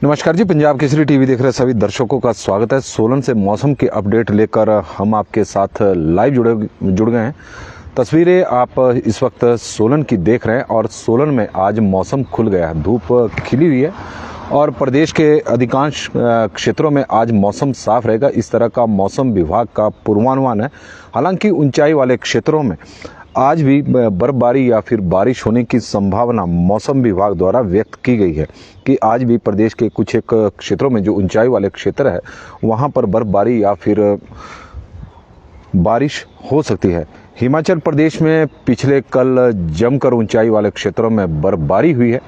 नमस्कार जी, पंजाब केसरी टीवी देख रहे सभी दर्शकों का स्वागत है। सोलन से मौसम के अपडेट लेकर हम आपके साथ लाइव जुड़ गए हैं। तस्वीरें आप इस वक्त सोलन की देख रहे हैं और सोलन में आज मौसम खुल गया है, धूप खिली हुई है और प्रदेश के अधिकांश क्षेत्रों में आज मौसम साफ रहेगा, इस तरह का मौसम विभाग का पूर्वानुमान है। हालांकि ऊंचाई वाले क्षेत्रों में आज भी बर्फबारी या फिर बारिश होने की संभावना मौसम विभाग द्वारा व्यक्त की गई है कि आज भी प्रदेश के कुछ एक क्षेत्रों में जो ऊंचाई वाले क्षेत्र है वहां पर बर्फबारी या फिर बारिश हो सकती है। हिमाचल प्रदेश में पिछले कल जमकर ऊंचाई वाले क्षेत्रों में बर्फबारी हुई है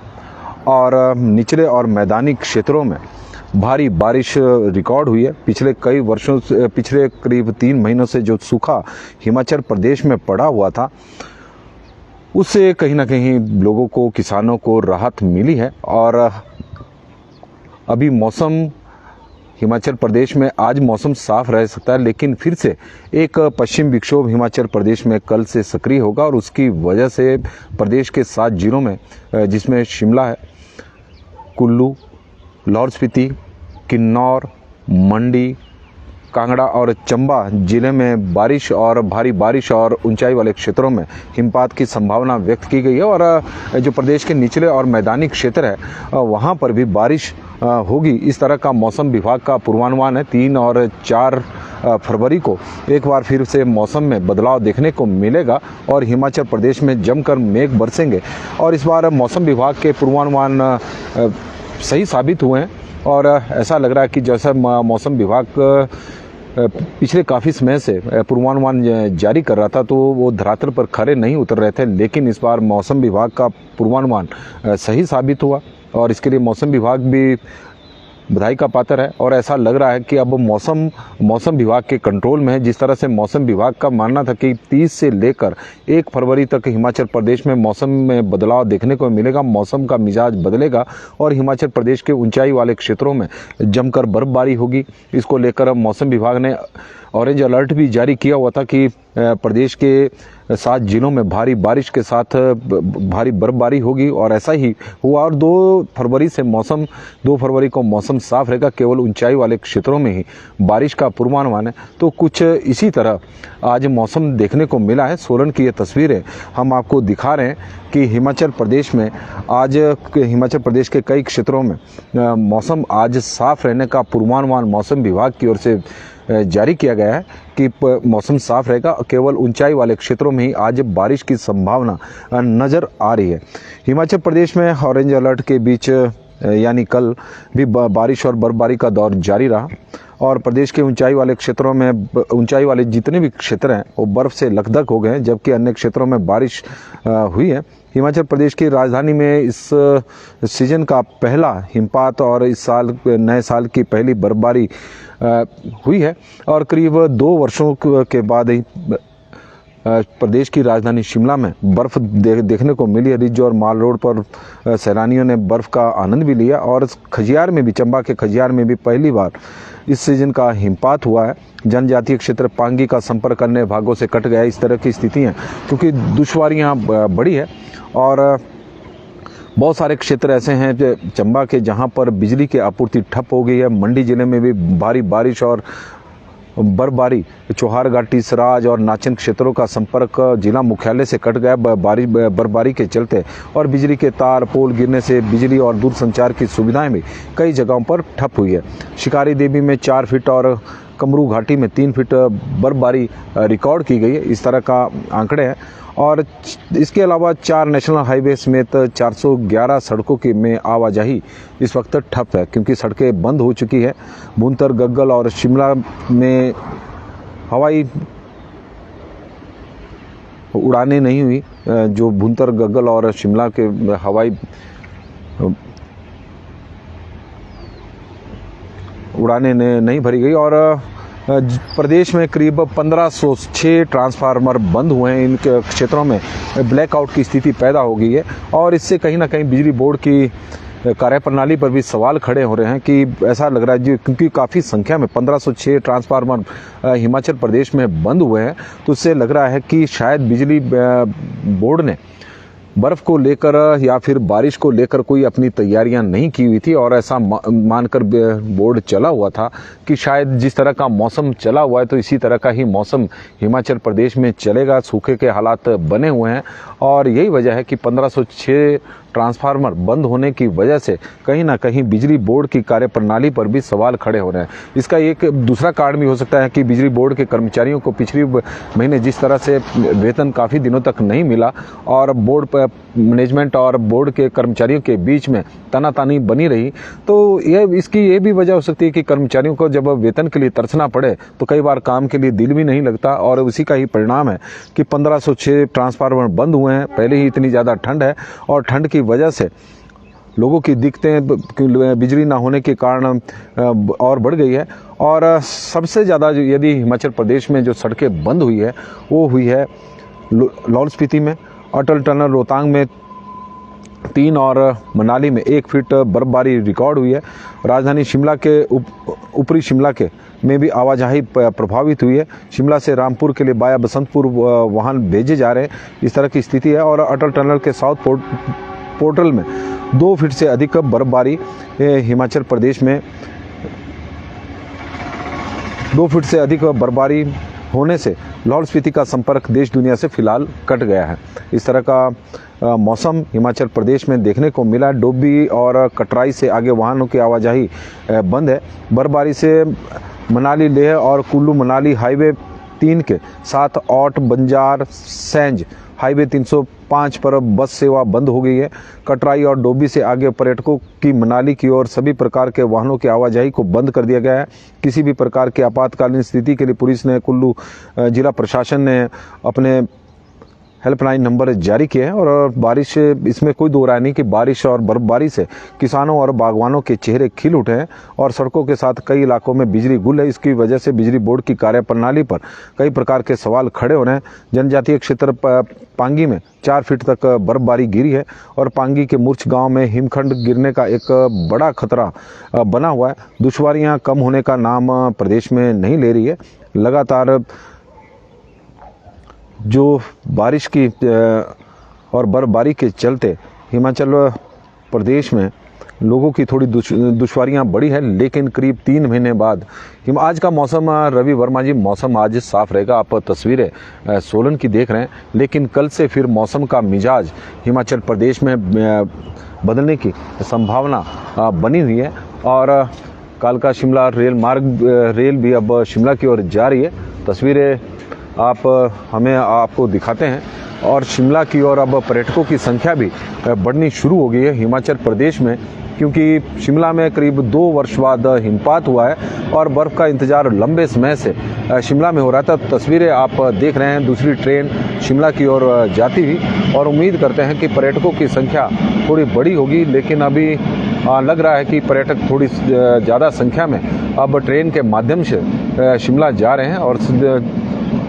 और निचले और मैदानी क्षेत्रों में भारी बारिश रिकॉर्ड हुई है। पिछले कई वर्षों से, पिछले करीब 3 महीनों से जो सूखा हिमाचल प्रदेश में पड़ा हुआ था उससे कहीं ना कहीं लोगों को, किसानों को राहत मिली है और अभी मौसम हिमाचल प्रदेश में आज मौसम साफ रह सकता है, लेकिन फिर से एक पश्चिम विक्षोभ हिमाचल प्रदेश में कल से सक्रिय होगा और उसकी वजह से प्रदेश के 7 जिलों में, जिसमें शिमला है, कुल्लू, लाहौल स्पीति, किन्नौर, मंडी, कांगड़ा और चंबा जिले में बारिश और भारी बारिश और ऊंचाई वाले क्षेत्रों में हिमपात की संभावना व्यक्त की गई है और जो प्रदेश के निचले और मैदानी क्षेत्र है वहां पर भी बारिश होगी। इस तरह का मौसम विभाग का पूर्वानुमान है। 3 और 4 फरवरी को एक बार फिर से मौसम में बदलाव देखने को मिलेगा और हिमाचल प्रदेश में जमकर मेघ बरसेंगे और इस बार मौसम विभाग के पूर्वानुमान सही साबित हुए हैं और ऐसा लग रहा है कि जैसा मौसम विभाग पिछले काफ़ी समय से पूर्वानुमान जारी कर रहा था तो वो धरातल पर खरे नहीं उतर रहे थे, लेकिन इस बार मौसम विभाग का पूर्वानुमान सही साबित हुआ और इसके लिए मौसम विभाग भी बधाई का पात्र है और ऐसा लग रहा है कि अब मौसम विभाग के कंट्रोल में है। जिस तरह से मौसम विभाग का मानना था कि 30 से लेकर 1 फरवरी तक हिमाचल प्रदेश में मौसम में बदलाव देखने को मिलेगा, मौसम का मिजाज बदलेगा और हिमाचल प्रदेश के ऊंचाई वाले क्षेत्रों में जमकर बर्फबारी होगी। इसको लेकर मौसम विभाग ने ऑरेंज अलर्ट भी जारी किया हुआ था कि प्रदेश के 7 जिलों में भारी बारिश के साथ भारी बर्फबारी होगी और ऐसा ही हुआ और 2 फरवरी को मौसम साफ रहेगा। केवल ऊंचाई वाले क्षेत्रों में ही बारिश का पूर्वानुमान है। तो कुछ इसी तरह आज मौसम देखने को मिला है। सोलन की ये तस्वीरें हम आपको दिखा रहे हैं कि हिमाचल प्रदेश के कई क्षेत्रों में मौसम आज साफ रहने का पूर्वानुमान मौसम विभाग की ओर से जारी किया गया है कि मौसम साफ रहेगा। केवल ऊंचाई वाले क्षेत्रों में ही आज बारिश की संभावना नजर आ रही है। हिमाचल प्रदेश में ऑरेंज अलर्ट के बीच यानी कल भी बारिश और बर्फबारी का दौर जारी रहा और प्रदेश के ऊंचाई वाले क्षेत्रों में, ऊंचाई वाले जितने भी क्षेत्र हैं वो बर्फ से लकदक हो गए हैं, जबकि अन्य क्षेत्रों में बारिश हुई है। हिमाचल प्रदेश की राजधानी में इस सीजन का पहला हिमपात और इस साल नए साल की पहली बर्फबारी हुई है और करीब 2 वर्षों के बाद ही प्रदेश की राजधानी शिमला में बर्फ देखने को मिली है। रिज और माल रोड पर सैलानियों ने बर्फ का आनंद भी लिया और खजियार में भी, चंबा के खजियार में भी पहली बार इस सीजन का हिमपात हुआ है। जनजातीय क्षेत्र पांगी का संपर्क अन्य भागों से कट गया। इस तरह की स्थिति है क्योंकि दुश्वारियां बढ़ी है और बहुत सारे क्षेत्र ऐसे हैं चंबा के जहां पर बिजली की आपूर्ति ठप हो गई है। मंडी जिले में भी भारी बारिश और बर्फबारी, चौहार घाटी, सराज और नाचन क्षेत्रों का संपर्क जिला मुख्यालय से कट गया बर्फबारी के चलते और बिजली के तार पोल गिरने से बिजली और दूरसंचार की सुविधाएं भी कई जगहों पर ठप हुई है। शिकारी देवी में 4 फीट और कमरू घाटी में 3 फीट बर्फबारी रिकॉर्ड की गई है। इस तरह का आंकड़े हैं और इसके अलावा 4 नेशनल हाईवे समेत 411 सड़कों की में आवाजाही इस वक्त ठप है क्योंकि सड़कें बंद हो चुकी है। भुंतर, गग्गल और शिमला में हवाई उड़ानें नहीं हुई। जो भुंतर, गग्गल और शिमला के हवाई उड़ानें नहीं भरी गई और प्रदेश में करीब 1506 ट्रांसफार्मर बंद हुए हैं। इन क्षेत्रों में ब्लैकआउट की स्थिति पैदा हो गई है और इससे कहीं ना कहीं बिजली बोर्ड की कार्यप्रणाली पर भी सवाल खड़े हो रहे हैं कि ऐसा लग रहा है जी, क्योंकि काफ़ी संख्या में 1506 ट्रांसफार्मर हिमाचल प्रदेश में बंद हुए हैं, तो उससे लग रहा है कि शायद बिजली बोर्ड ने बर्फ़ को लेकर या फिर बारिश को लेकर कोई अपनी तैयारियां नहीं की हुई थी और ऐसा मानकर बोर्ड चला हुआ था कि शायद जिस तरह का मौसम चला हुआ है तो इसी तरह का ही मौसम हिमाचल प्रदेश में चलेगा। सूखे के हालात बने हुए हैं और यही वजह है कि 1506 ट्रांसफार्मर बंद होने की वजह से कहीं ना कहीं बिजली बोर्ड की कार्यप्रणाली पर भी सवाल खड़े हो रहे हैं। इसका एक दूसरा कारण भी हो सकता है कि बिजली बोर्ड के कर्मचारियों को पिछले महीने जिस तरह से वेतन काफ़ी दिनों तक नहीं मिला और बोर्ड पर मैनेजमेंट और बोर्ड के कर्मचारियों के बीच में तनातनी बनी रही, तो इसकी ये भी वजह हो सकती है कि कर्मचारियों को जब वेतन के लिए तरसना पड़े तो कई बार काम के लिए दिल भी नहीं लगता और उसी का ही परिणाम है कि 1506 ट्रांसफार्मर बंद हुए हैं। पहले ही इतनी ज़्यादा ठंड है और ठंड की वजह से लोगों की दिक्कतें बिजली ना होने के कारण और बढ़ गई है। और सबसे ज़्यादा यदि हिमाचल प्रदेश में जो सड़कें बंद हुई है वो हुई है लाहौल स्पीति में, अटल टनल रोहतांग में 3 और मनाली में 1 फीट बर्फबारी रिकॉर्ड हुई है। राजधानी शिमला के ऊपरी शिमला के में भी आवाजाही प्रभावित हुई है। शिमला से रामपुर के लिए बाया बसंतपुर वाहन भेजे जा रहे हैं, इस तरह की स्थिति है। और अटल टनल के साउथ पोर्टल में 2 फीट से अधिक बर्फबारी हिमाचल प्रदेश में 2 फीट से अधिक बर्फबारी होने से लाहौल स्पीति का संपर्क देश दुनिया से फिलहाल कट गया है। इस तरह का मौसम हिमाचल प्रदेश में देखने को मिला। डोबी और कटराई से आगे वाहनों की आवाजाही बंद है। बर्फबारी से मनाली लेह और कुल्लू मनाली हाईवे 3 के साथ औट बंजार सैंज हाईवे 305 पर बस सेवा बंद हो गई है। कटराई और डोबी से आगे पर्यटकों की मनाली की ओर सभी प्रकार के वाहनों की आवाजाही को बंद कर दिया गया है। किसी भी प्रकार की आपातकालीन स्थिति के लिए पुलिस ने कुल्लू जिला प्रशासन ने अपने हेल्पलाइन नंबर जारी किए हैं। और बारिश, इसमें कोई दो राय नहीं कि बारिश और बर्फबारी से किसानों और बागवानों के चेहरे खिल उठे हैं और सड़कों के साथ कई इलाकों में बिजली गुल है। इसकी वजह से बिजली बोर्ड की कार्यप्रणाली पर कई प्रकार के सवाल खड़े हो रहे हैं। जनजातीय क्षेत्र पांगी में 4 फीट तक बर्फबारी गिरी है और पांगी के मुर्च गांव में हिमखंड गिरने का एक बड़ा खतरा बना हुआ है। दुश्वारियां कम होने का नाम प्रदेश में नहीं ले रही है। लगातार जो बारिश की और बर्फबारी के चलते हिमाचल प्रदेश में लोगों की थोड़ी दुश्वारियां बढ़ी है, लेकिन करीब 3 महीने बाद आज का मौसम, रवि वर्मा जी, मौसम आज साफ रहेगा। आप तस्वीरें सोलन की देख रहे हैं, लेकिन कल से फिर मौसम का मिजाज हिमाचल प्रदेश में बदलने की संभावना बनी हुई है। और कालका शिमला रेल भी अब शिमला की ओर जा रही है। तस्वीरें आपको दिखाते हैं। और शिमला की ओर अब पर्यटकों की संख्या भी बढ़नी शुरू हो गई है हिमाचल प्रदेश में, क्योंकि शिमला में करीब 2 वर्ष बाद हिमपात हुआ है और बर्फ़ का इंतजार लंबे समय से शिमला में हो रहा था। तस्वीरें आप देख रहे हैं, दूसरी ट्रेन शिमला की ओर जाती हुई, और उम्मीद करते हैं कि पर्यटकों की संख्या थोड़ी बड़ी होगी। लेकिन अभी लग रहा है कि पर्यटक थोड़ी ज़्यादा संख्या में अब ट्रेन के माध्यम से शिमला जा रहे हैं और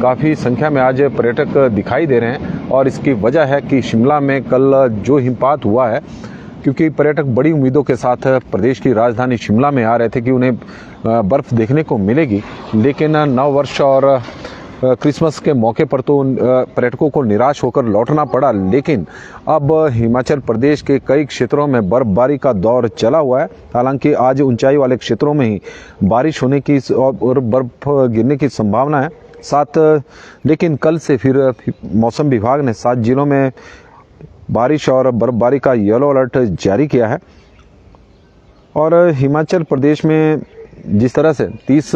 काफ़ी संख्या में आज पर्यटक दिखाई दे रहे हैं। और इसकी वजह है कि शिमला में कल जो हिमपात हुआ है, क्योंकि पर्यटक बड़ी उम्मीदों के साथ प्रदेश की राजधानी शिमला में आ रहे थे कि उन्हें बर्फ़ देखने को मिलेगी, लेकिन नव वर्ष और क्रिसमस के मौके पर तो पर्यटकों को निराश होकर लौटना पड़ा। लेकिन अब हिमाचल प्रदेश के कई क्षेत्रों में बर्फबारी का दौर चला हुआ है। हालांकि आज ऊंचाई वाले क्षेत्रों में ही बारिश होने की और बर्फ गिरने की संभावना है लेकिन कल से फिर मौसम विभाग ने 7 जिलों में बारिश और बर्फबारी का येलो अलर्ट जारी किया है। और हिमाचल प्रदेश में जिस तरह से 30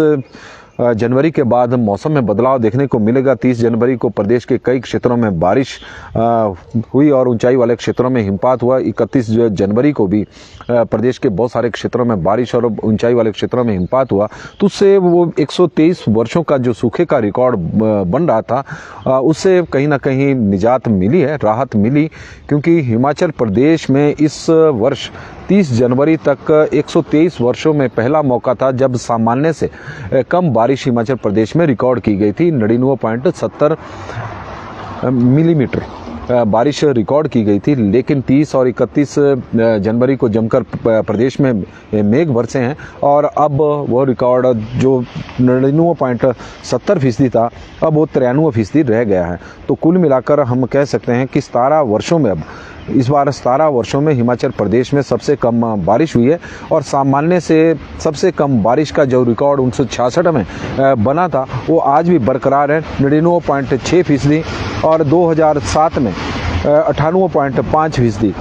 जनवरी के बाद मौसम में बदलाव देखने को मिलेगा। 30 जनवरी को प्रदेश के कई क्षेत्रों में बारिश हुई और ऊंचाई वाले क्षेत्रों में हिमपात हुआ। 31 जनवरी को भी प्रदेश के बहुत सारे क्षेत्रों में बारिश और ऊंचाई वाले क्षेत्रों में हिमपात हुआ। तो उससे वो 123 वर्षों का जो सूखे का रिकॉर्ड बन रहा था, उससे कहीं ना कहीं निजात मिली है, राहत मिली, क्योंकि हिमाचल प्रदेश में इस वर्ष 30 जनवरी तक 123 वर्षों में पहला मौका था जब सामान्य से कम बारिश हिमाचल प्रदेश में रिकॉर्ड की गई थी। 99.70 मिलीमीटर बारिश रिकॉर्ड की गई थी। लेकिन 30 और 31 जनवरी को जमकर प्रदेश में मेघ बरसे हैं और अब वो रिकॉर्ड जो 99.70% था, अब वो 93% रह गया है। तो कुल मिलाकर हम कह सकते हैं कि 17 वर्षों में अब इस बार 17 वर्षों में हिमाचल प्रदेश में सबसे कम बारिश हुई है और सामान्य से सबसे कम बारिश का जो रिकॉर्ड 1966 में बना था वो आज भी बरकरार है 99.6%, और 2007 में 98.5%।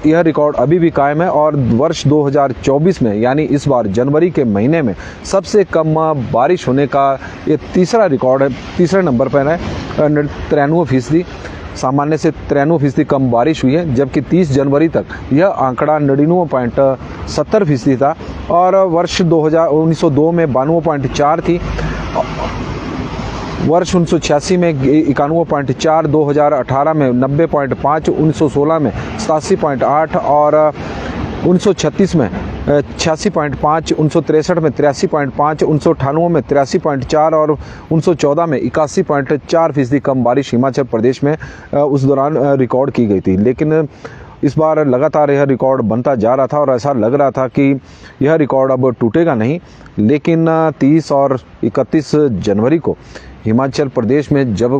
यह रिकॉर्ड अभी भी कायम है। और वर्ष 2024 में यानी इस बार जनवरी के महीने में सबसे कम बारिश होने का ये तीसरा रिकॉर्ड है, तीसरे नंबर पर है 93%। सामान्य से 93% कम बारिश हुई है, जबकि 30 जनवरी तक यह आंकड़ा 99.70% था। और वर्ष 1902 में 92.4 थी, वर्ष 1986 में 91.4, 2018 में 90.5, 1916 में 87.8 और 1936 में 86.5, 1963 में 83.5, 1998 में 83.4 और 1914 में 81.4% कम बारिश हिमाचल प्रदेश में उस दौरान रिकॉर्ड की गई थी। लेकिन इस बार लगातार यह रिकॉर्ड बनता जा रहा था और ऐसा लग रहा था कि यह रिकॉर्ड अब टूटेगा नहीं। लेकिन 30 और 31 जनवरी को हिमाचल प्रदेश में जब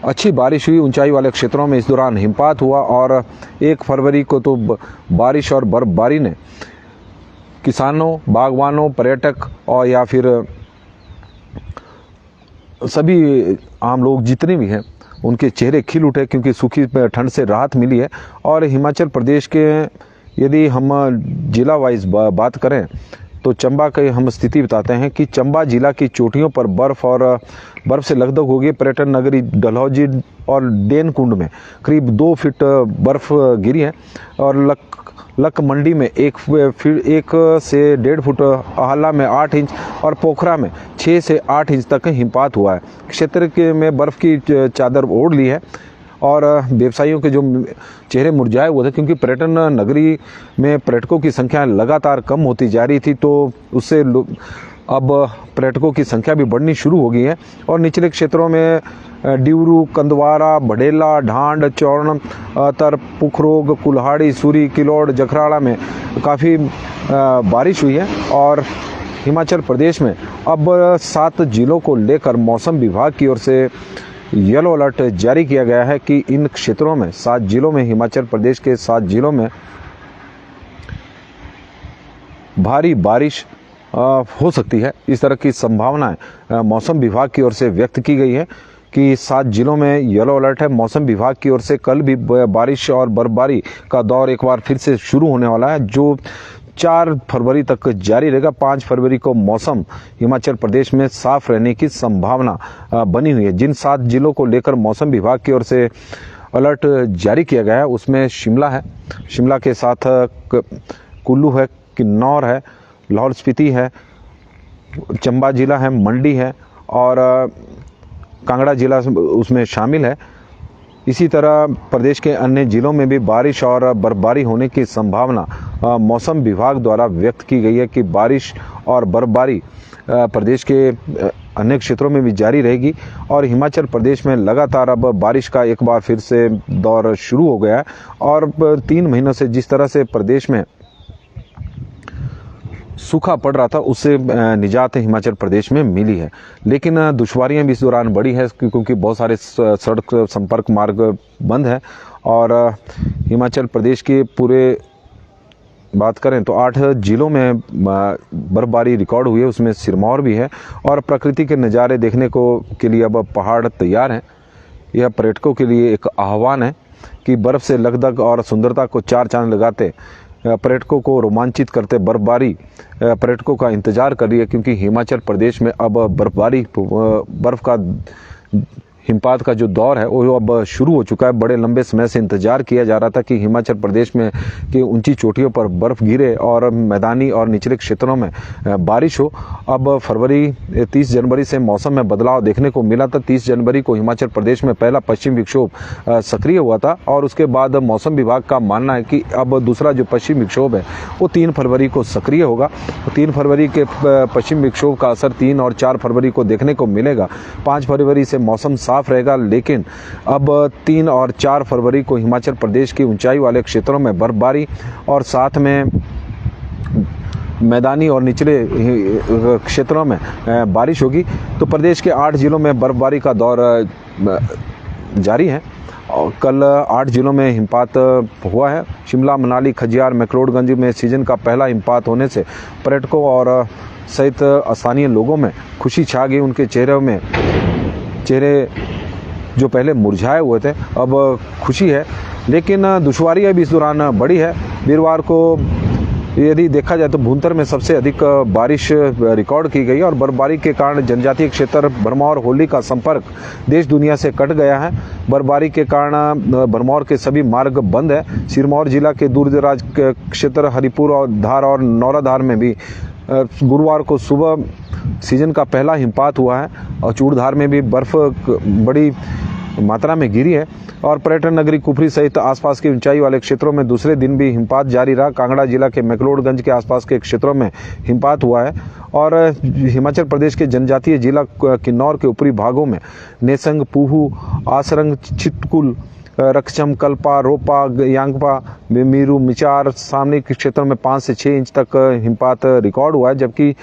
अच्छी बारिश हुई ऊंचाई वाले क्षेत्रों में, इस दौरान हिमपात हुआ और 1 फरवरी को तो बारिश और बर्फबारी ने किसानों, बागवानों, पर्यटक और या फिर सभी आम लोग जितने भी हैं उनके चेहरे खिल उठे, क्योंकि सूखी ठंड से राहत मिली है। और हिमाचल प्रदेश के यदि हम जिला वाइज बात करें तो चंबा की हम स्थिति बताते हैं कि चंबा जिला की चोटियों पर बर्फ से लकदक हो गई। पर्यटन नगरी डलहौजी और डेन कुंड में करीब 2 फीट बर्फ गिरी है और लक मंडी में 1 से 1.5 फुट, आह्ला में 8 इंच और पोखरा में 6 से 8 इंच तक हिमपात हुआ है। क्षेत्र के में बर्फ की चादर ओढ़ ली है और व्यवसायियों के जो चेहरे मुरझाए हुए थे, क्योंकि पर्यटन नगरी में पर्यटकों की संख्या लगातार कम होती जा रही थी, तो उससे अब पर्यटकों की संख्या भी बढ़नी शुरू हो गई है। और निचले क्षेत्रों में डिवरू, कंदवारा, बडेला, ढांड, चौर्ण, तर, पुखरोग, कुल्हाड़ी, सूरी, किलोड़, जखराड़ा में काफ़ी बारिश हुई है। और हिमाचल प्रदेश में अब 7 जिलों को लेकर मौसम विभाग की ओर से येलो अलर्ट जारी किया गया है कि इन क्षेत्रों में 7 जिलों में, हिमाचल प्रदेश के 7 जिलों में भारी बारिश हो सकती है। इस तरह की संभावनाएं मौसम विभाग की ओर से व्यक्त की गई है कि 7 जिलों में येलो अलर्ट है। मौसम विभाग की ओर से कल भी बारिश और बर्फबारी का दौर एक बार फिर से शुरू होने वाला है, जो 4 फरवरी तक जारी रहेगा। 5 फरवरी को मौसम हिमाचल प्रदेश में साफ रहने की संभावना बनी हुई है। जिन 7 जिलों को लेकर मौसम विभाग की ओर से अलर्ट जारी किया गया है उसमें शिमला है, शिमला के साथ कुल्लू है, किन्नौर है, लाहौल स्पीति है, चंबा जिला है, मंडी है और कांगड़ा जिला उसमें शामिल है। इसी तरह प्रदेश के अन्य जिलों में भी बारिश और बर्फबारी होने की संभावना मौसम विभाग द्वारा व्यक्त की गई है कि बारिश और बर्फबारी प्रदेश के अन्य क्षेत्रों में भी जारी रहेगी। और हिमाचल प्रदेश में लगातार अब बारिश का एक बार फिर से दौर शुरू हो गया है और 3 महीनों से जिस तरह से प्रदेश में सूखा पड़ रहा था उससे निजात हिमाचल प्रदेश में मिली है। लेकिन दुश्वारियां भी इस दौरान बढ़ी है, क्योंकि बहुत सारे सड़क संपर्क मार्ग बंद है। और हिमाचल प्रदेश के पूरे बात करें तो 8 जिलों में बर्फबारी रिकॉर्ड हुई है, उसमें सिरमौर भी है। और प्रकृति के नज़ारे देखने के लिए अब पहाड़ तैयार हैं। यह पर्यटकों के लिए एक आह्वान है कि बर्फ़ से लकदक और सुंदरता को 4 चांद लगाते पर्यटकों को रोमांचित करते बर्फबारी पर्यटकों का इंतजार कर रही है, क्योंकि हिमाचल प्रदेश में अब बर्फ का हिमपात का जो दौर है वो अब शुरू हो चुका है। बड़े लंबे समय से इंतजार किया जा रहा था कि हिमाचल प्रदेश में की ऊंची चोटियों पर बर्फ गिरे और मैदानी और निचले क्षेत्रों में बारिश हो। अब 30 जनवरी से मौसम में बदलाव देखने को मिला था। 30 जनवरी को हिमाचल प्रदेश में पहला पश्चिम विक्षोभ सक्रिय हुआ था और उसके बाद मौसम विभाग का मानना है कि अब दूसरा जो पश्चिम विक्षोभ है वो 3 फरवरी को सक्रिय होगा। 3 फरवरी के पश्चिम विक्षोभ का असर 3 और 4 फरवरी को देखने को मिलेगा। 5 फरवरी से मौसम साफ रहेगा, लेकिन अब 3 और 4 फरवरी को हिमाचल प्रदेश की ऊंचाई वाले क्षेत्रों में बर्फबारी और साथ में मैदानी और निचले क्षेत्रों में बारिश होगी। तो प्रदेश के 8 जिलों में बर्फबारी का दौर जारी है कल 8 जिलों में हिमपात हुआ है। शिमला, मनाली, खजियार, मैक्लोडगंज में सीजन का पहला हिमपात होने से पर्यटकों और सहित स्थानीय लोगों में खुशी छा गई। उनके चेहरे जो पहले मुरझाए हुए थे अब खुशी है, लेकिन दुश्वारियां भी इस दौरान बढ़ी है। वीरवार को यदि देखा जाए तो भूंतर में सबसे अधिक बारिश रिकॉर्ड की गई और बर्फबारी के कारण जनजातीय क्षेत्र भरमौर होली का संपर्क देश दुनिया से कट गया है। बर्फबारी के कारण भरमौर के सभी मार्ग बंद है। सिरमौर जिला के दूरदराज क्षेत्र हरिपुर और धार और नौराधार में भी गुरुवार को सुबह सीजन का पहला हिमपात हुआ है और चूड़धार में भी बर्फ बड़ी मात्रा में गिरी है। और पर्यटन नगरी कुफरी सहित आसपास के ऊंचाई वाले क्षेत्रों में दूसरे दिन भी हिमपात जारी रहा। कांगड़ा जिला के मैक्लोडगंज के आसपास के क्षेत्रों में हिमपात हुआ है और हिमाचल प्रदेश के जनजातीय जिला किन्नौर के ऊपरी भागों में नेसंग, पूहू, आसरंग, चिटकुल, रक्षम, कल्पा, रोपा, यांगपा, मीरू, मिचार, सामने के क्षेत्रों में 5 से 6 इंच तक हिमपात रिकॉर्ड हुआ है, जबकि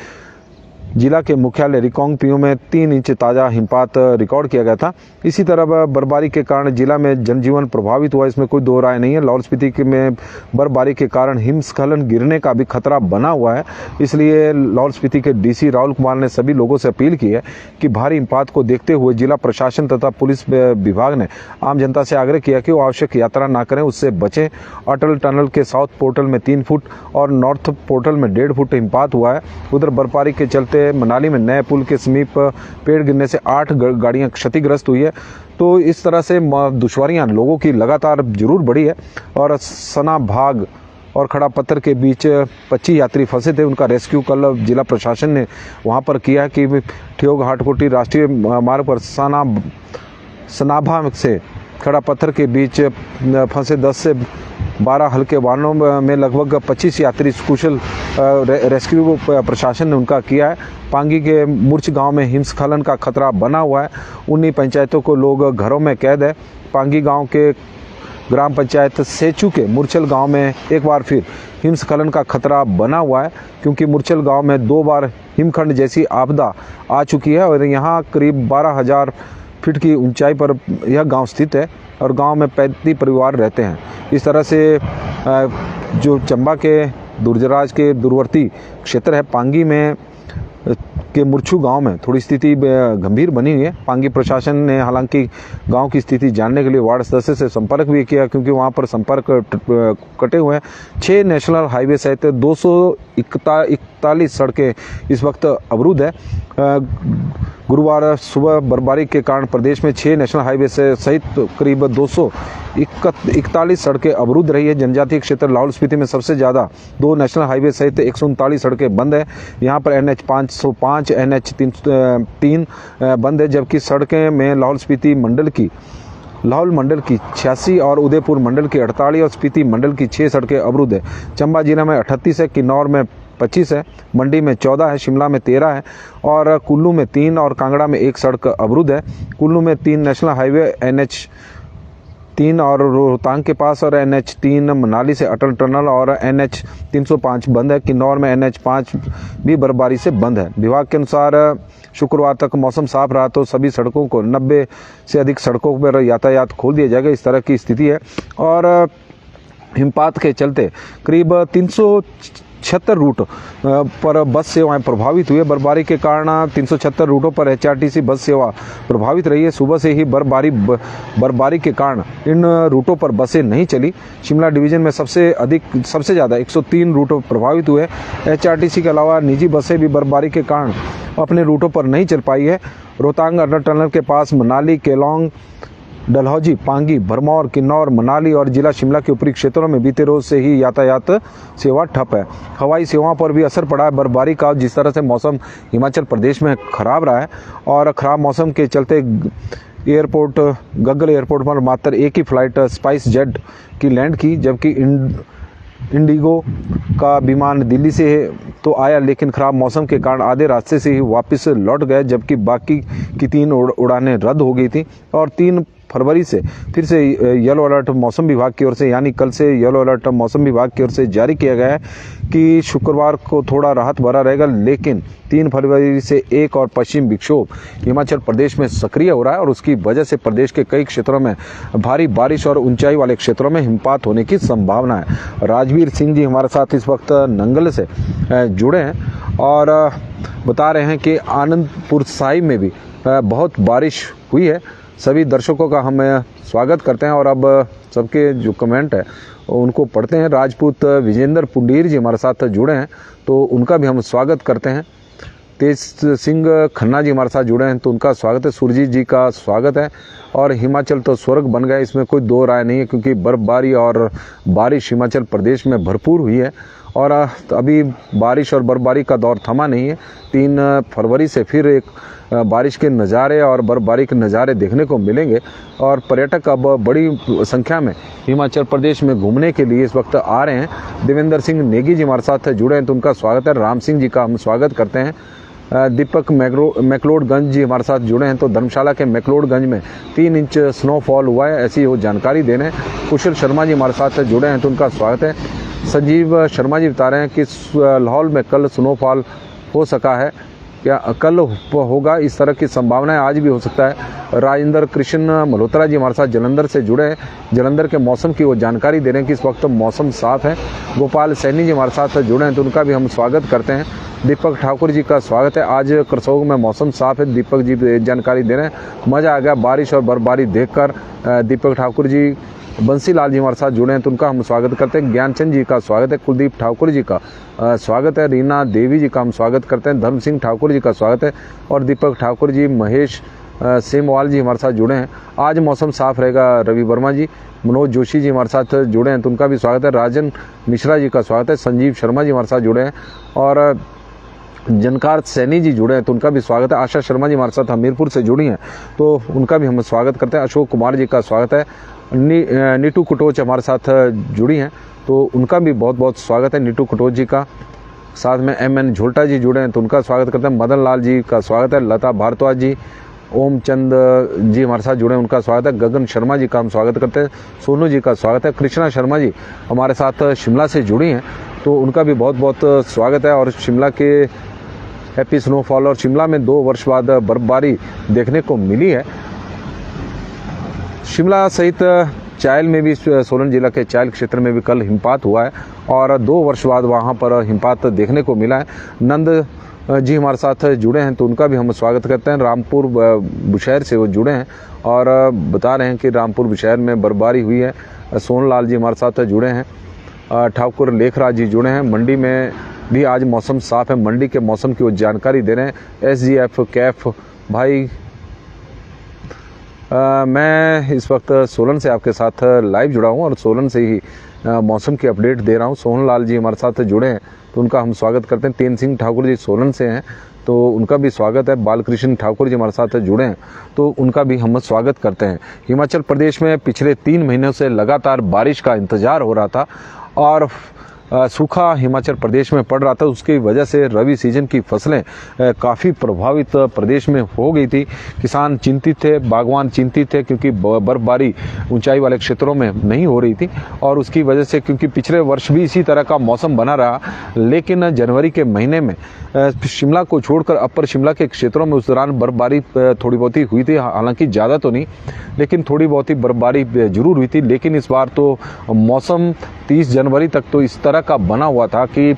जिला के मुख्यालय रिकांगपिओ में 3 इंच ताज़ा हिमपात रिकॉर्ड किया गया था। इसी तरह बर्फबारी के कारण जिला में जनजीवन प्रभावित हुआ, इसमें कोई दो राय नहीं है। लाहौल स्पीति में बर्फबारी के कारण हिमस्खलन गिरने का भी खतरा बना हुआ है, इसलिए लाहौल स्पीति के डीसी राहुल कुमार ने सभी लोगों से अपील की है कि भारी हिमपात को देखते हुए जिला प्रशासन तथा पुलिस विभाग ने आम जनता से आग्रह किया कि वो आवश्यक यात्रा ना करें, उससे बचें। अटल टनल के साउथ पोर्टल में 3 फुट और नॉर्थ पोर्टल में 1.5 फुट हिमपात हुआ है। उधर बर्फबारी के चलते मनाली में नए पुल के समीप पेड़ गिरने से 8 गाड़ियां क्षतिग्रस्त हुई है। तो इस तरह से दुश्वारियां लोगों की लगातार जरूर बढ़ी है और सना भाग और खड़ा पत्थर के बीच 25 यात्री फंसे थे, उनका रेस्क्यू कल जिला प्रशासन ने वहां पर किया कि ठियोग हाटकोटी राष्ट्रीय मार्ग पर सनाभा से खड़ा पत्थर के बीच फंसे 10 से 12 हल्के वाहनों में लगभग 25 यात्री कुशल रेस्क्यू प्रशासन ने उनका किया है। पांगी के मुर्च गांव में हिमस्खलन का खतरा बना हुआ है। 19 पंचायतों को लोग घरों में कैद है। पांगी गांव के ग्राम पंचायत सेचू के मुरचल गांव में एक बार फिर हिमस्खलन का खतरा बना हुआ है, क्योंकि मुरचल गांव में 2 बार हिमखंड जैसी आपदा आ चुकी है और यहाँ करीब 12,000 फीट की ऊंचाई पर यह गांव स्थित है और गांव में 35 परिवार रहते हैं। इस तरह से जो चंबा के दूरदराज के दूरवर्ती क्षेत्र है पांगी में के मुरछू गांव में थोड़ी स्थिति गंभीर बनी हुई है। पांगी प्रशासन ने हालांकि गांव की स्थिति जानने के लिए वार्ड सदस्य से संपर्क भी किया, क्योंकि वहां पर संपर्क कटे हुए हैं। 6 नेशनल हाईवे सहित 241 सड़कें इस वक्त अवरुद्ध है। गुरुवार सुबह बर्फबारी के कारण प्रदेश में 6 नेशनल हाईवे से सहित करीब 241 सड़कें अवरुद्ध रही है। जनजातीय क्षेत्र लाहौल स्पीति में सबसे ज़्यादा 2 नेशनल हाईवे सहित 139 सड़कें बंद है। यहाँ पर NH 505, NH 3 बंद है, जबकि सड़कें में लाहौल मंडल की 86 और उदयपुर मंडल की 48 और स्पीति मंडल की 6 सड़कें अवरुद्ध है। चंबा जिला में 38 है, किन्नौर में 25 है, मंडी में 14 है, शिमला में 13 है और कुल्लू में 3 और कांगड़ा में 1 सड़क अवरुद्ध है। कुल्लू में 3 नेशनल हाईवे NH 3 और रोहतांग के पास और NH 3 मनाली से अटल टनल और NH 305 बंद है। किन्नौर में NH 5 भी बर्फबारी से बंद है। विभाग के अनुसार शुक्रवार तक मौसम साफ रहा तो सभी सड़कों को 90 से अधिक सड़कों पर यातायात खोल दिया जाएगा, इस तरह की स्थिति है। और हिमपात के चलते करीब 376 रूट पर बस सेवाएं प्रभावित हुई। बर्फबारी के कारण 376 रूटों पर HRTC बस सेवा प्रभावित रही है। सुबह से ही बर्फबारी के कारण इन रूटों पर बसें नहीं चली। शिमला डिवीजन में सबसे ज़्यादा 103 रूट प्रभावित हुए। HRTC के अलावा निजी बसें भी बर्फबारी के कारण अपने रूटों पर नहीं चल पाई है। रोहतांग अटल टनल के पास मनाली, केलोंग, डलहौजी, पांगी, भरमौर, किन्नौर, मनाली और जिला शिमला के ऊपरी क्षेत्रों में बीते रोज से ही यातायात सेवा ठप है। हवाई सेवाओं पर भी असर पड़ा है बर्फबारी का। जिस तरह से मौसम हिमाचल प्रदेश में खराब रहा है और खराब मौसम के चलते गग्गल एयरपोर्ट पर मात्र एक ही फ्लाइट स्पाइस जेट की लैंड की, जबकि इंडिगो का विमान दिल्ली से तो आया, लेकिन खराब मौसम के कारण आधे रास्ते से ही वापस लौट गए, जबकि बाकी की 3 उड़ानें रद्द हो गई थी और 3 फरवरी से फिर से येलो अलर्ट मौसम विभाग की ओर से, यानी कल से येलो अलर्ट मौसम विभाग की ओर से जारी किया गया है कि शुक्रवार को थोड़ा राहत भरा रहेगा, लेकिन 3 फरवरी से एक और पश्चिम विक्षोभ हिमाचल प्रदेश में सक्रिय हो रहा है और उसकी वजह से प्रदेश के कई क्षेत्रों में भारी बारिश और ऊंचाई वाले क्षेत्रों में हिमपात होने की संभावना है। राजवीर सिंह जी हमारे साथ इस वक्त नंगल से जुड़े हैं और बता रहे हैं कि आनंदपुर साहिब में भी बहुत बारिश हुई है। सभी दर्शकों का हम स्वागत करते हैं और अब सबके जो कमेंट है उनको पढ़ते हैं। राजपूत विजेंद्र पुंडीर जी हमारे साथ जुड़े हैं तो उनका भी हम स्वागत करते हैं। तेज सिंह खन्ना जी हमारे साथ जुड़े हैं तो उनका स्वागत है। सुरजीत जी का स्वागत है। और हिमाचल तो स्वर्ग बन गया, इसमें कोई दो राय नहीं है, क्योंकि बर्फबारी और बारिश हिमाचल प्रदेश में भरपूर हुई है और अभी बारिश और बर्फबारी का दौर थमा नहीं है। 3 फरवरी से फिर एक बारिश के नज़ारे और बर्फबारी के नज़ारे देखने को मिलेंगे और पर्यटक अब बड़ी संख्या में हिमाचल प्रदेश में घूमने के लिए इस वक्त आ रहे हैं। देवेंद्र सिंह नेगी जी हमारे साथ जुड़े हैं तो उनका स्वागत है। राम सिंह जी का हम स्वागत करते हैं। दीपक मैक्लोडगंज जी हमारे साथ जुड़े हैं तो धर्मशाला के मैक्लोडगंज में 3 इंच स्नोफॉल हुआ है, ऐसी वो जानकारी दे रहे हैं। कुशल शर्मा जी हमारे साथ जुड़े हैं तो उनका स्वागत है। संजीव शर्मा जी बता रहे हैं कि लाहौल में कल स्नोफॉल हो सका है, क्या कल होगा इस तरह की संभावना है, आज भी हो सकता है। राजेंद्र कृष्ण मल्होत्रा जी हमारे साथ जलंधर से जुड़े हैं, जलंधर के मौसम की वो जानकारी दे रहे हैं कि इस वक्त मौसम साफ है। गोपाल सैनी जी हमारे साथ जुड़े हैं तो उनका भी हम स्वागत करते हैं। दीपक ठाकुर जी का स्वागत है। आज करसोग में मौसम साफ है, दीपक जी जानकारी दे रहे हैं। मज़ा आ गया बारिश और बर्फबारी देखकर। दीपक ठाकुर जी। बंसी लाल जी हमारे साथ जुड़े हैं तो उनका हम स्वागत करते हैं। ज्ञानचंद जी का स्वागत है। कुलदीप ठाकुर जी का स्वागत है। रीना देवी जी का हम स्वागत करते हैं। धर्म सिंह ठाकुर जी का स्वागत है और दीपक ठाकुर जी, महेश सेमवाल जी हमारे साथ जुड़े हैं। आज मौसम साफ रहेगा। रवि वर्मा जी, मनोज जोशी जी हमारे साथ जुड़े हैं तो उनका भी स्वागत है। राजन मिश्रा जी का स्वागत है। संजीव शर्मा जी हमारे साथ जुड़े हैं और जनकार सैनी जी जुड़े हैं तो उनका भी स्वागत है। आशा शर्मा जी हमारे साथ हमीरपुर से जुड़ी हैं तो उनका भी हम स्वागत करते हैं। अशोक कुमार जी का स्वागत है। नीटू कुटोच हमारे साथ जुड़ी हैं तो उनका भी बहुत बहुत स्वागत है नीटू कुटोच जी का। साथ में MN झोल्टा जी जुड़े हैं तो उनका स्वागत करते हैं। मदन लाल जी का स्वागत है। लता भारद्वाज जी, ओम चंद जी हमारे साथ जुड़े हैं, उनका स्वागत है। गगन शर्मा जी का हम स्वागत करते हैं। सोनू जी का स्वागत है। कृष्णा शर्मा जी हमारे साथ शिमला से जुड़ी हैं तो उनका भी बहुत बहुत स्वागत है। और शिमला के हैप्पी स्नोफॉल, और शिमला में 2 वर्ष बाद बर्फबारी देखने को मिली है। शिमला सहित चायल में भी, सोलन जिला के चायल क्षेत्र में भी कल हिमपात हुआ है और 2 वर्ष बाद वहां पर हिमपात देखने को मिला है। नंद जी हमारे साथ जुड़े हैं तो उनका भी हम स्वागत करते हैं। रामपुर बुशहर से वो जुड़े हैं और बता रहे हैं कि रामपुर बुशहर में बर्फबारी हुई है। सोनलाल जी हमारे साथ जुड़े हैं। ठाकुर लेखराज जी जुड़े हैं। मंडी में भी आज मौसम साफ है, मंडी के मौसम की वो जानकारी दे रहे हैं। SGF कैफ भाई, मैं इस वक्त सोलन से आपके साथ लाइव जुड़ा हूं और सोलन से ही मौसम की अपडेट दे रहा हूं। सोहनलाल जी हमारे साथ जुड़े हैं तो उनका हम स्वागत करते हैं। तेन सिंह ठाकुर जी सोलन से हैं तो उनका भी स्वागत है। बालकृष्ण ठाकुर जी हमारे साथ जुड़े हैं तो उनका भी हम स्वागत करते हैं। हिमाचल प्रदेश में पिछले 3 महीनों से लगातार बारिश का इंतजार हो रहा था और सूखा हिमाचल प्रदेश में पड़ रहा था, उसकी वजह से रबी सीजन की फसलें काफ़ी प्रभावित प्रदेश में हो गई थी। किसान चिंतित थे, बागवान चिंतित थे क्योंकि बर्फबारी ऊंचाई वाले क्षेत्रों में नहीं हो रही थी और उसकी वजह से, क्योंकि पिछले वर्ष भी इसी तरह का मौसम बना रहा, लेकिन जनवरी के महीने में शिमला को छोड़कर अपर शिमला के क्षेत्रों में उस दौरान बर्फबारी थोड़ी बहुत ही हुई थी, हालांकि ज़्यादा तो नहीं, लेकिन थोड़ी बहुत ही बर्फबारी जरूर हुई थी। लेकिन इस बार तो मौसम 30 जनवरी तक तो इस तरह का बना हुआ था कि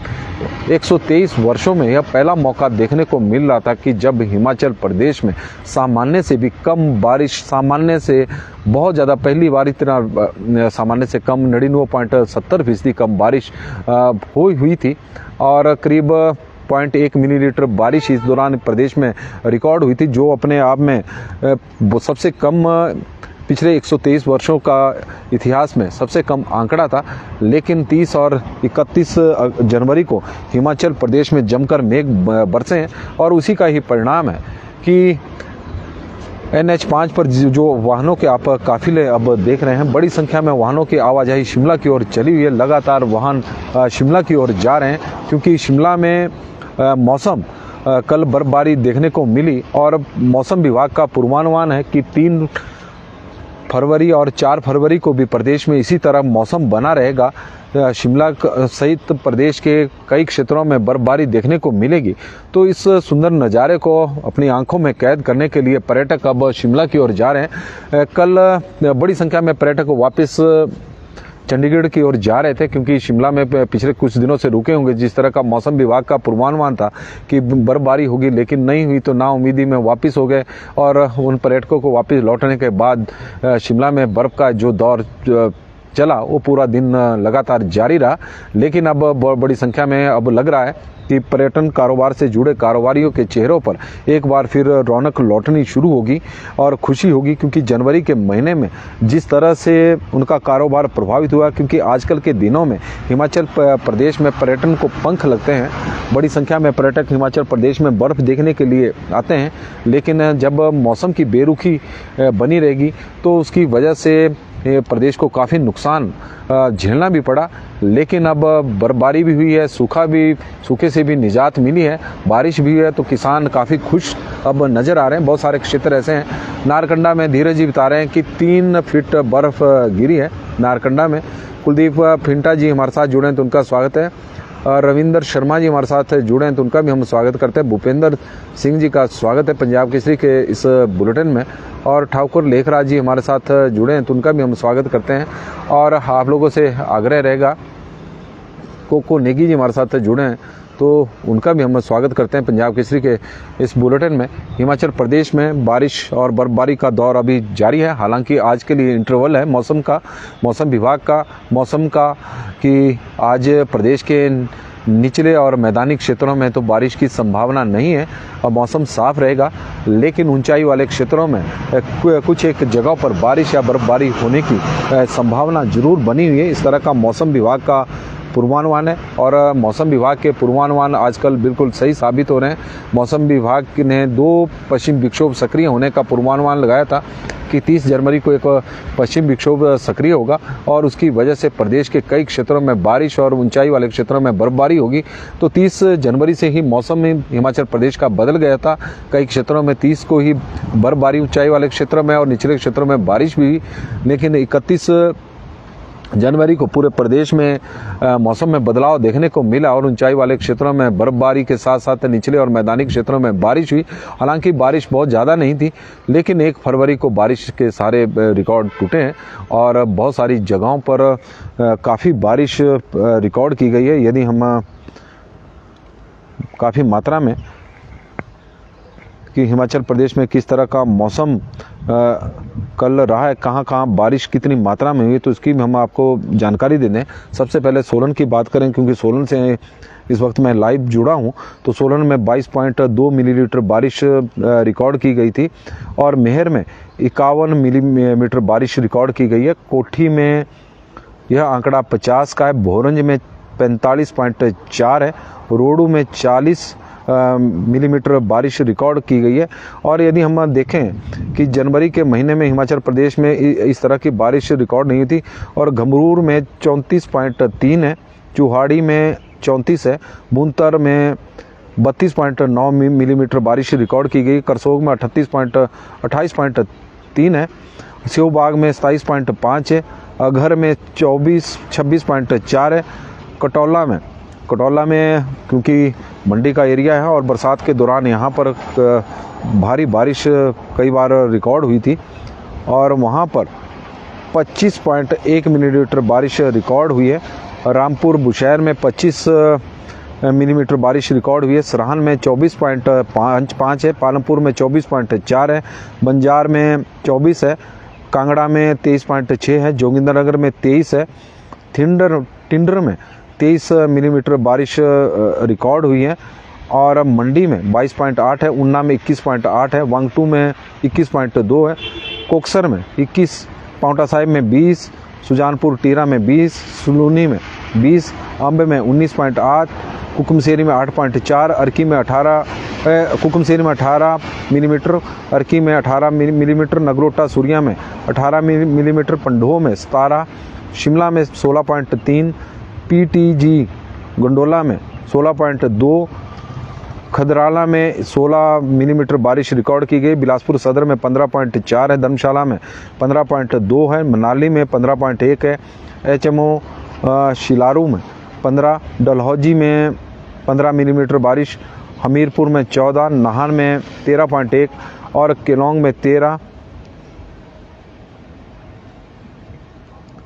123 वर्षों में यह पहला मौका देखने को मिल रहा था कि जब हिमाचल प्रदेश में सामान्य से भी कम बारिश, सामान्य से बहुत ज़्यादा, पहली बार इतना सामान्य से कम 99.70% कम बारिश हुई थी और करीब 0.1 मिलीलीटर बारिश इस दौरान प्रदेश में रिकॉर्ड हुई थी, जो अपने आप में सबसे कम पिछले 123 वर्षों का इतिहास में सबसे कम आंकड़ा था। लेकिन 30 और 31 जनवरी को हिमाचल प्रदेश में जमकर मेघ बरसे हैं और उसी का ही परिणाम है कि NH5 पर जो वाहनों के आप काफिले अब देख रहे हैं, बड़ी संख्या में वाहनों की आवाजाही शिमला की ओर चली हुई है। लगातार वाहन शिमला की ओर जा रहे हैं क्योंकि शिमला में मौसम कल बर्फबारी देखने को मिली और मौसम विभाग का पूर्वानुमान है कि 3 फरवरी और 4 फरवरी को भी प्रदेश में इसी तरह मौसम बना रहेगा, शिमला सहित प्रदेश के कई क्षेत्रों में बर्फबारी देखने को मिलेगी, तो इस सुंदर नज़ारे को अपनी आंखों में कैद करने के लिए पर्यटक अब शिमला की ओर जा रहे हैं। कल बड़ी संख्या में पर्यटक वापस चंडीगढ़ की ओर जा रहे थे, क्योंकि शिमला में पिछले कुछ दिनों से रुके होंगे। जिस तरह का मौसम विभाग का पूर्वानुमान था कि बर्फबारी होगी, लेकिन नहीं हुई, तो नाउम्मीदी में वापस हो गए और उन पर्यटकों को वापस लौटने के बाद शिमला में बर्फ का जो दौर चला वो पूरा दिन लगातार जारी रहा। लेकिन अब बड़ी संख्या में अब लग रहा है कि पर्यटन कारोबार से जुड़े कारोबारियों के चेहरों पर एक बार फिर रौनक लौटनी शुरू होगी और खुशी होगी, क्योंकि जनवरी के महीने में जिस तरह से उनका कारोबार प्रभावित हुआ, क्योंकि आजकल के दिनों में हिमाचल प्रदेश में पर्यटन को पंख लगते हैं। बड़ी संख्या में पर्यटक हिमाचल प्रदेश में बर्फ़ देखने के लिए आते हैं, लेकिन जब मौसम की बेरुखी बनी रहेगी तो उसकी वजह से प्रदेश को काफ़ी नुकसान झेलना भी पड़ा। लेकिन अब बर्फबारी भी हुई है, सूखे से भी निजात मिली है, बारिश भी है, तो किसान काफ़ी खुश अब नज़र आ रहे हैं। बहुत सारे क्षेत्र ऐसे हैं, नारकंडा में धीरज जी बता रहे हैं कि 3 फीट बर्फ़ गिरी है नारकंडा में। कुलदीप फिंटा जी हमारे साथ जुड़े हैं तो उनका स्वागत है। रविंदर शर्मा जी हमारे साथ जुड़े हैं तो उनका भी हम स्वागत करते हैं। भूपेंद्र सिंह जी का स्वागत है पंजाब केसरी के इस बुलेटिन में। और ठाकुर लेखराज जी हमारे साथ जुड़े हैं तो उनका भी हम स्वागत करते हैं। और आप लोगों से आग्रह रहेगा, कोको नेगी जी हमारे साथ जुड़े हैं तो उनका भी हम स्वागत करते हैं पंजाब केसरी के इस बुलेटिन में। हिमाचल प्रदेश में बारिश और बर्फबारी का दौर अभी जारी है। हालांकि आज के लिए इंटरवल है मौसम विभाग का मौसम का कि आज प्रदेश के निचले और मैदानी क्षेत्रों में तो बारिश की संभावना नहीं है और मौसम साफ रहेगा, लेकिन ऊंचाई वाले क्षेत्रों में कुछ एक जगहों पर बारिश या बर्फबारी होने की संभावना जरूर बनी हुई है। इस तरह का मौसम विभाग का पूर्वानुमान है और मौसम विभाग के पूर्वानुमान आजकल बिल्कुल सही साबित हो रहे हैं। मौसम विभाग ने 2 पश्चिम विक्षोभ सक्रिय होने का पूर्वानुमान लगाया था कि 30 जनवरी को एक पश्चिम विक्षोभ सक्रिय होगा और उसकी वजह से प्रदेश के कई क्षेत्रों में बारिश और ऊंचाई वाले क्षेत्रों में बर्फबारी होगी। तो 30 जनवरी से ही मौसम हिमाचल प्रदेश का बदल गया था। कई क्षेत्रों में 30 को ही बर्फबारी ऊंचाई वाले क्षेत्रों में और निचले क्षेत्रों में बारिश भी हुई, लेकिन 31 जनवरी को पूरे प्रदेश में मौसम में बदलाव देखने को मिला और ऊंचाई वाले क्षेत्रों में बर्फबारी के साथ साथ निचले और मैदानी क्षेत्रों में बारिश हुई। हालांकि बारिश बहुत ज़्यादा नहीं थी, लेकिन 1 फरवरी को बारिश के सारे रिकॉर्ड टूटे हैं और बहुत सारी जगहों पर काफ़ी बारिश रिकॉर्ड की गई है। यदि हम काफ़ी मात्रा में कि हिमाचल प्रदेश में किस तरह का मौसम कल रहा है, कहाँ कहाँ बारिश कितनी मात्रा में हुई, तो इसकी भी हम आपको जानकारी दे दें। सबसे पहले सोलन की बात करें, क्योंकि सोलन से इस वक्त मैं लाइव जुड़ा हूँ। तो सोलन में 22.2 मिलीमीटर बारिश रिकॉर्ड की गई थी और मेहर में 51 मिलीमीटर बारिश रिकॉर्ड की गई है। कोठी में यह आंकड़ा 50 का है, भोरंज में 45.4 है, रोडू में 40 मिलीमीटर बारिश रिकॉर्ड की गई है। और यदि हम देखें कि जनवरी के महीने में हिमाचल प्रदेश में इस तरह की बारिश रिकॉर्ड नहीं हुई थी और घमरूर में 34.3 है, चुहाड़ी में 34 है, बुनतर में 32.9 मिलीमीटर बारिश रिकॉर्ड की गई, करसोग में 28.3 है, सेवबाग में 27.5 है, अघर में 26.4 है, कटौला में क्योंकि मंडी का एरिया है और बरसात के दौरान यहाँ पर भारी बारिश कई बार रिकॉर्ड हुई थी और वहाँ पर 25.1 मिलीमीटर बारिश रिकॉर्ड हुई है। रामपुर बुशहर में 25 मिलीमीटर बारिश रिकॉर्ड हुई है, सराहन में 24.5 है, पालमपुर में 24.4 है, बंजार में 24 है, कांगड़ा में 23.6 है, जोगिंद्रनगर में 23 है, टिंडर में 23 मिलीमीटर बारिश रिकॉर्ड हुई है और मंडी में 22.8 है, उन्ना में 21.8 है, वांगटू में 21.2 है, कोकसर में 21, पाउंटा साहिब में 20, सुजानपुर टीरा में 20, सुलूनी में 20, अम्ब में 19.8, कुकुमसेरी में 8.4, अर्की में 18, कुकुमसेरी में 18 मिलीमीटर, अर्की में 18 मिलीमीटर, नगरोटा सूरिया में 18 मिलीमीटर, पंडोह में 17, शिमला में 16.3, PTG गंडोला में 16.2, खदराला में 16 मिलीमीटर बारिश रिकॉर्ड की गई। बिलासपुर सदर में 15.4 है, धर्मशाला में 15.2 है, मनाली में 15.1 है, HMO शिलारू में 15, डलहौजी में 15 मिलीमीटर बारिश, हमीरपुर में 14, नाहन में 13.1 और केलोंग में 13,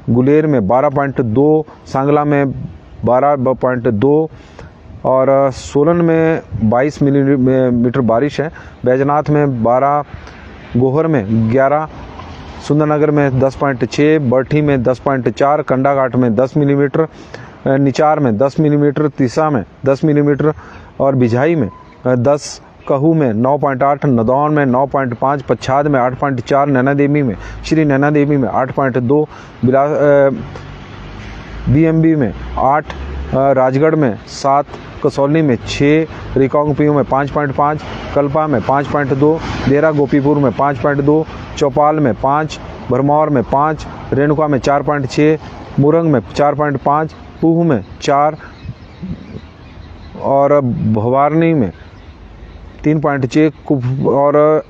गुलेर में 12.2, सांगला में 12.2 और सोलन में 22 मिलीमीटर बारिश है, बैजनाथ में 12, गोहर में 11, सुंदरनगर में 10.6, बरठी में 10.4, कंडाघाट में 10 मिलीमीटर, निचार में 10 मिलीमीटर, तीसा में 10 मिलीमीटर और बिझाई में 10, कहू में 9.8, नदौन में 9.5, पच्छाद में 8.4, नैना देवी में श्री नैना देवी में 8.2, BMB में 8, राजगढ़ में 7, कसौली में 6, रिकांगपिओ में 5.5, कल्पा में 5.2, देरा गोपीपुर में 5.2, चौपाल में 5, भरमौर में 5, रेणुका में 4.6, मुरंग में 4.5, पूह में 4 और भवारनी में 3.6 और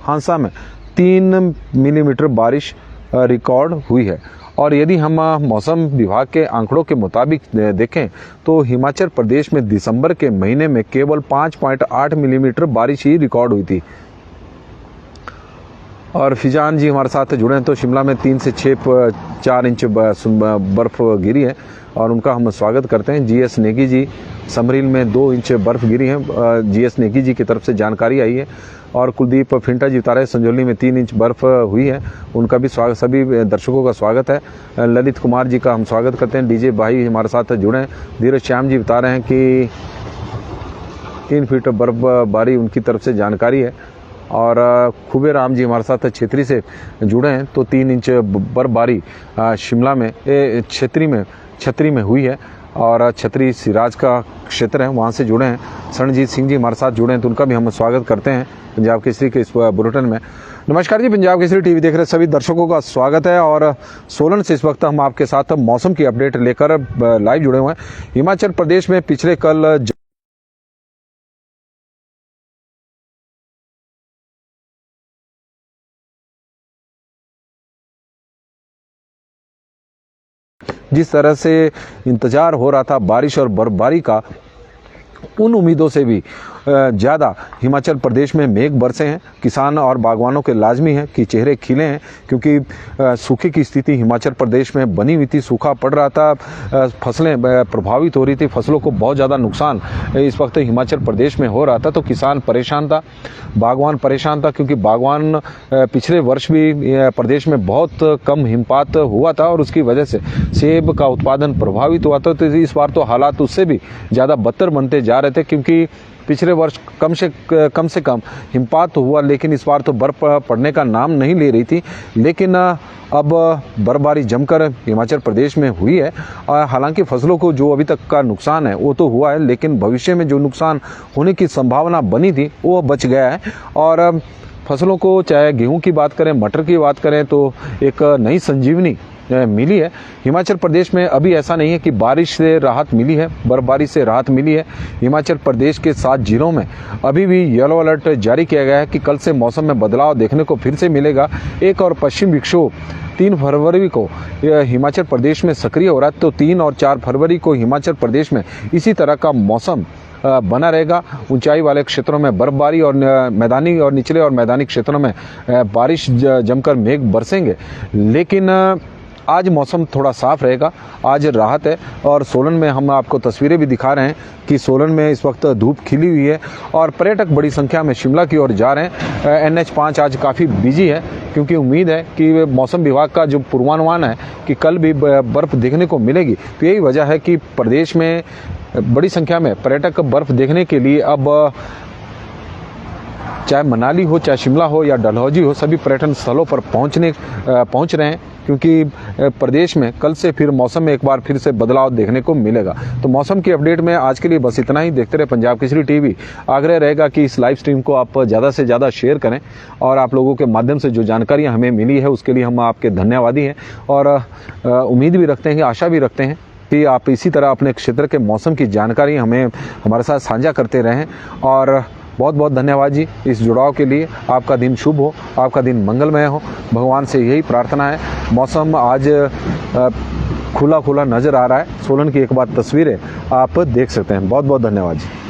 हांसा में 3 मिलीमीटर बारिश रिकॉर्ड हुई है। और यदि हम मौसम विभाग के आंकड़ों के मुताबिक देखें तो हिमाचल प्रदेश में दिसंबर के महीने में केवल 5.8 मिलीमीटर बारिश ही रिकॉर्ड हुई थी। और फिजान जी हमारे साथ जुड़े हैं, तो शिमला में 3 से 4 इंच बर्फ गिरी है और उनका हम स्वागत करते हैं। GS नेगी जी समरील में 2 इंच बर्फ गिरी है, GS नेगी जी की तरफ से जानकारी आई है। और कुलदीप फिंटा जी बता रहे हैं संजौली में 3 इंच बर्फ हुई है, उनका भी स्वागत, सभी दर्शकों का स्वागत है। ललित कुमार जी का हम स्वागत करते हैं। DJ भाई हमारे साथ जुड़े हैं। धीरज श्याम जी बता रहे हैं कि 3 फीट बर्फबारी उनकी तरफ से जानकारी है। और खुबे राम जी हमारे साथ छतरी से जुड़े हैं, तो 3 इंच बर्फबारी शिमला में छतरी में हुई है और छतरी सिराज का क्षेत्र है, वहाँ से जुड़े हैं। शरणजीत सिंह जी हमारे साथ जुड़े हैं, तो उनका भी हम स्वागत करते हैं पंजाब केसरी के इस बुलेटिन में। नमस्कार जी, पंजाब केसरी टीवी देख रहे सभी दर्शकों का स्वागत है। और सोलन से इस वक्त हम आपके साथ मौसम की अपडेट लेकर लाइव जुड़े हुए हैं। हिमाचल प्रदेश में पिछले कल जिस तरह से इंतजार हो रहा था बारिश और बर्फबारी का, उन उम्मीदों से भी ज़्यादा हिमाचल प्रदेश में मेघ बरसे हैं। किसान और बागवानों के लाजमी है कि चेहरे खिले हैं, क्योंकि सूखे की स्थिति हिमाचल प्रदेश में बनी हुई थी। सूखा पड़ रहा था, फसलें प्रभावित हो रही थी, फसलों को बहुत ज़्यादा नुकसान इस वक्त हिमाचल प्रदेश में हो रहा था। तो किसान परेशान था, बागवान परेशान था, क्योंकि बागवान पिछले वर्ष भी प्रदेश में बहुत कम हिमपात हुआ था और उसकी वजह से सेब का उत्पादन प्रभावित हुआ था। तो इस बार तो हालात उससे भी ज़्यादा बदतर बनते जा रहे थे, क्योंकि पिछले वर्ष कम से कम हिमपात हुआ, लेकिन इस बार तो बर्फ पड़ने का नाम नहीं ले रही थी। लेकिन अब बर्फबारी जमकर हिमाचल प्रदेश में हुई है। हालांकि फसलों को जो अभी तक का नुकसान है वो तो हुआ है, लेकिन भविष्य में जो नुकसान होने की संभावना बनी थी वो बच गया है। और फसलों को, चाहे गेहूं की बात करें, मटर की बात करें, तो एक नई संजीवनी मिली है। हिमाचल प्रदेश में अभी ऐसा नहीं है कि बारिश से राहत मिली है, बर्फबारी से राहत मिली है। हिमाचल प्रदेश के 7 जिलों में अभी भी येलो अलर्ट जारी किया गया है कि कल से मौसम में बदलाव देखने को फिर से मिलेगा। एक और पश्चिम विक्षोभ 3 फरवरी को हिमाचल प्रदेश में सक्रिय हो रहा है, तो 3 और 4 फरवरी को हिमाचल प्रदेश में इसी तरह का मौसम बना रहेगा। ऊंचाई वाले क्षेत्रों में बर्फबारी और मैदानी और निचले और मैदानी क्षेत्रों में बारिश जमकर मेघ बरसेंगे। लेकिन आज मौसम थोड़ा साफ रहेगा, आज राहत है। और सोलन में हम आपको तस्वीरें भी दिखा रहे हैं कि सोलन में इस वक्त धूप खिली हुई है और पर्यटक बड़ी संख्या में शिमला की ओर जा रहे हैं। NH5 आज काफ़ी बिजी है, क्योंकि उम्मीद है कि मौसम विभाग का जो पूर्वानुमान है कि कल भी बर्फ़ देखने को मिलेगी। तो यही वजह है कि प्रदेश में बड़ी संख्या में पर्यटक बर्फ़ देखने के लिए अब चाहे मनाली हो, चाहे शिमला हो या डलहौजी हो, सभी पर्यटन स्थलों पर पहुंच रहे हैं, क्योंकि प्रदेश में कल से फिर मौसम में एक बार फिर से बदलाव देखने को मिलेगा। तो मौसम की अपडेट में आज के लिए बस इतना ही। देखते रहे पंजाब केसरी टीवी। आग्रह रहेगा कि इस लाइव स्ट्रीम को आप ज़्यादा से ज़्यादा शेयर करें, और आप लोगों के माध्यम से जो जानकारियाँ हमें मिली है उसके लिए हम आपके धन्यवादी हैं। और उम्मीद भी रखते हैं, आशा भी रखते हैं कि आप इसी तरह अपने क्षेत्र के मौसम की जानकारी हमें हमारे साथ साझा करते रहें। और बहुत बहुत धन्यवाद जी इस जुड़ाव के लिए। आपका दिन शुभ हो, आपका दिन मंगलमय हो, भगवान से यही प्रार्थना है। मौसम आज खुला खुला नज़र आ रहा है। सोलन की एक बार तस्वीरें आप देख सकते हैं। बहुत बहुत धन्यवाद जी।